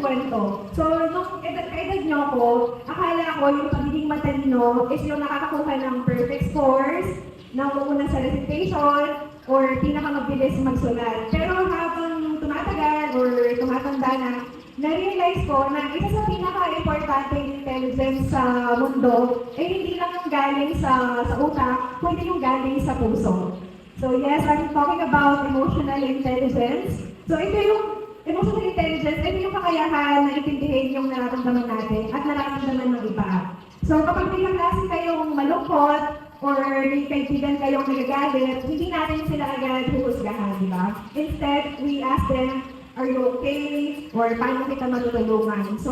kwento. So, nung edad niyo ako, akala ko yung pagiging matalino is yung nakakakuha ng perfect scores, nauuna sa recitation, or pinakamabilis magsulat. Pero habang tumatagal or tumatanda na, na-realize ko na isa sa pinaka-importante intelligence sa mundo ay hindi lang yung galing sa utak, kundi yung galing sa puso. So yes, I'm talking about emotional intelligence. So ito yung emotional intelligence, ito yung kakayahan na intindihin yung nararamdaman natin at nararamdaman ng iba. So kapag may kaklase kayong malungkot or may kaibigan kayong nagagalit, hindi natin sila agad huhusgahan, di ba? Instead, we ask them, are you okay? Or paano kita matutulungan? So,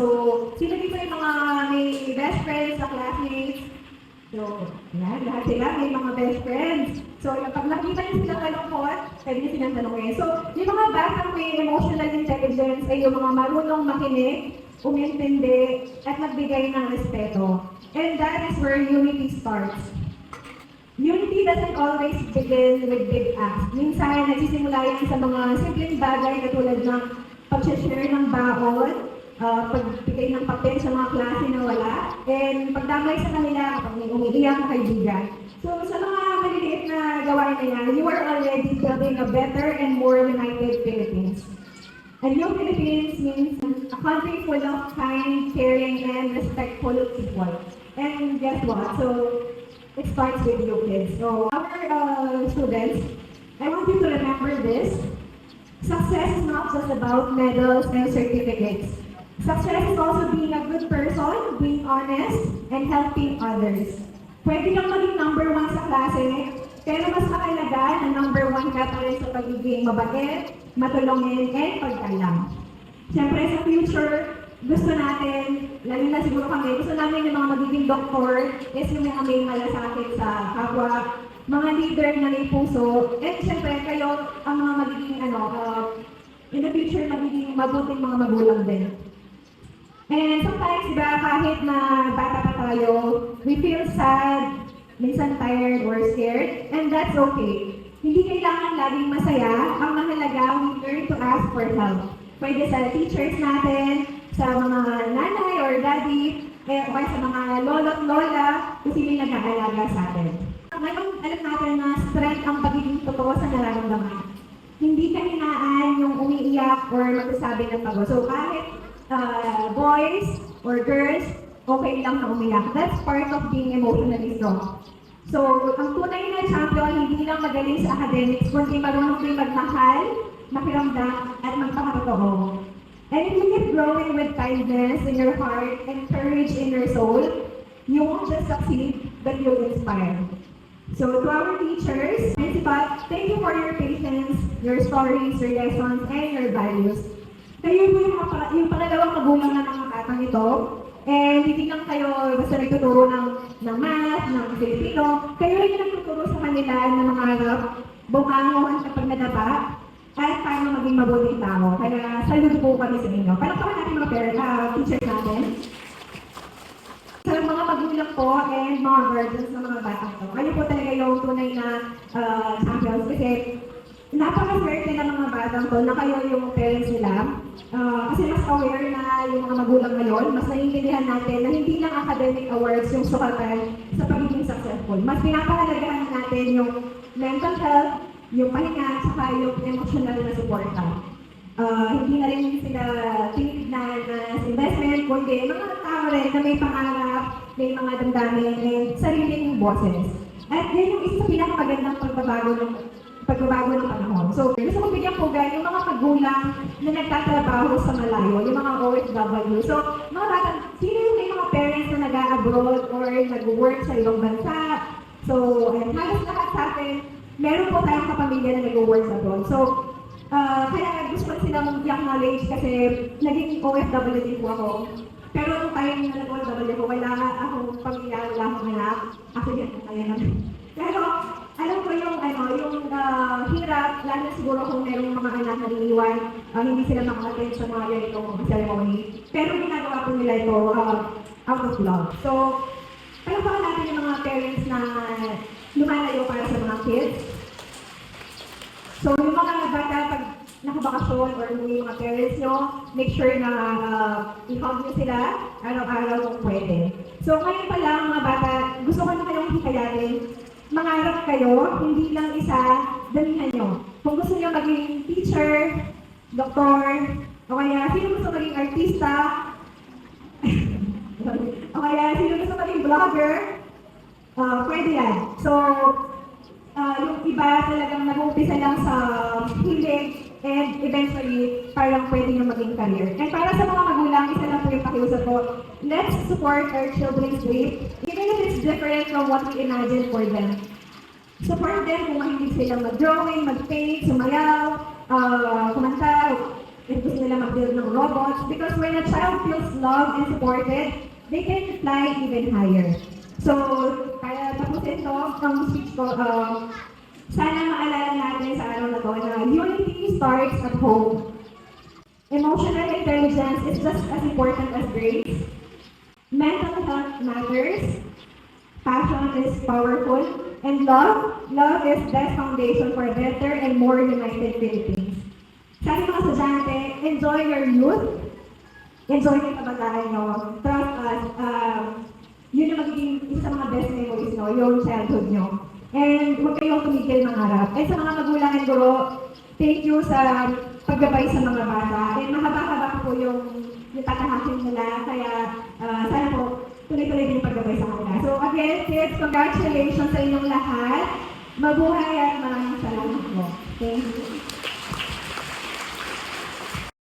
sino dito yung mga may best friends sa classmates? So, yan, lahat sila may mga best friends. So, pag nakita niyo silang malungkot, pwede niyo silang tanongin. So, yung mga batang may emotional intelligence ay yung mga marunong makinig, umintindi, at magbigay ng respeto. And that is where unity starts. Unity doesn't always begin with big acts. Minsan, nagsisimula yan sa mga simpleng bagay katulad ng pag-share ng baon, pagbigay ng papel sa mga klase na wala, and pagdamay sa kanila kapag may umiiyak na kaibigan. So, sa mga maliliit na gawain na yan, you are already building a better and more united Philippines. And yung Philippines means a country full of kind, caring, and respectful people. And guess what? So, it starts with you kids. So, our students, I want you to remember this. Success is not just about medals and certificates. Success is also being a good person, being honest, and helping others. Pwede kang maging number 1 sa klase, pero mas mahalaga na number 1 ka pa rin sa pagiging mabait, matulungin, and pagkalang. Siyempre sa future, gusto natin, lalo na siguro kami, gusto namin yung mga magiging doktor, is yung mga may malasakit sa kapwa, mga leader na may puso, and siyempre kayo ang mga magiging, in the future, magiging mabuting mga magulang din. And sometimes, diba, kahit na bata pa tayo, we feel sad, minsan tired or scared, and that's okay. Hindi kailangan laging masaya, ang mahalaga, we learn to ask for help. Pwede sa teachers natin, sa mga nanay or daddy, o sa mga lolo't lola, kung sino yung nag-aalaga sa atin. Ngayon, alam natin na strength ang pagiging totoo sa nararamdaman. Hindi kahinaan yung umiiyak or magsasabi ng pagod. So kahit boys or girls, okay lang na umiyak. That's part of being emotionally strong. So, ang tunay na champion, hindi lang magaling sa academics, kundi marunong din magmahal, makiramdam, at magpakatotoo. And if you keep growing with kindness in your heart and courage in your soul, you won't just succeed, but you'll inspire. So to our teachers, principal, thank you for your patience, your stories, your lessons, and your values. Kayo po yung pangalawang magulang ng mga batang ito, and hindi lang kayo basta nagtuturo ng math, ng Filipino, kayo rin yung nagtuturo sa kanila ng mga bumangon kapag nadapa, at paano maging mabuting tao. Kaya saludo po kami sa inyo. Palakpakan natin mga teachers natin. Sa mga magulang po and mga guardians ng mga batang to. Kayo po talaga yung tunay na champions kasi napaka-swerte ng mga batang to na kayo yung parents nila. Kasi mas aware na yung mga magulang ngayon, mas naiintindihan natin na hindi lang academic awards yung sukatan sa pagiging successful. Mas pinapahalagahan natin yung mental health, yung pahinga, saka yung emotional na suporta. Hindi na rin sila tinignan as investment, kundi mga tao rin na may pangarap, may mga damdamin, and sariling boses. At yan yung isa sa pinakamagandang pagbabago ng panahon. So, gusto ko bigyan po yung mga magulang na nagtatrabaho sa malayo, yung mga OFW. So, mga bata, sino yung may mga parents na nag-abroad or nag-work sa ibang bansa? So, halos lahat sa atin, meron po tayong kapamilya na nag-work abroad. So, kaya gusto ko silang i-acknowledge kasi naging OFW din po ako. Pero nung time na nag-OFW ko, wala akong pamilya, wala akong anak. Ako yan, kaya naman. Pero, alam ko yung hirap, lalo siguro kung merong mga anak na iniwan, hindi sila maka-attend sa mga ganitong ceremony. Pero ginagawa po nila ito out of love. So, palakpakan natin yung mga parents na lumalayo para sa mga kids. So, yung mga bata, pag nakabakasyon or umuwi yung mga parents nyo, make sure na i-hug nyo sila araw-araw kung pwede. So ngayon pa lang mga bata, gusto ko na kayong hikayatin, mangarap kayo, hindi lang isa, damihan nyo. Kung gusto nyo maging teacher, doktor, o kaya sino gusto maging artista, o kaya sino gusto maging vlogger, pwede yan. So, yung iba talagang nag-uumpisa lang sa hilig and eventually parang pwede nyo maging career. And para sa mga magulang, isa lang po yung pakiusap ko, let's support our children's dream, even if it's different from what we imagine for them. Support them kung mahilig silang mag-drawing, mag-paint, sumayaw, kumanta, if gusto nila mag-build ng robots. Because when a child feels loved and supported, they can fly even higher. So, kaya tapusin to, ang speech ko, sana maalala natin sa araw na to na unity starts at home. Emotional intelligence is just as important as grades. Mental health matters. Passion is powerful. And love is the foundation for a better and more united Philippines. Sa ating mga estudyante, enjoy your youth. Enjoy yung kabataan nyo. Trust us. Yun yung magiging isa sa mga best memories nyo, yung childhood nyo. And huwag kayong tumigil mangarap. And sa mga magulang and guro, thank you sa paggabay sa mga bata. And mahaba-haba po yung tatahakin nila. Kaya sana po tuloy-tuloy din yung paggabay sa kanila. So again, kids, congratulations sa inyong lahat. Mabuhay at maraming salamat po. Thank you.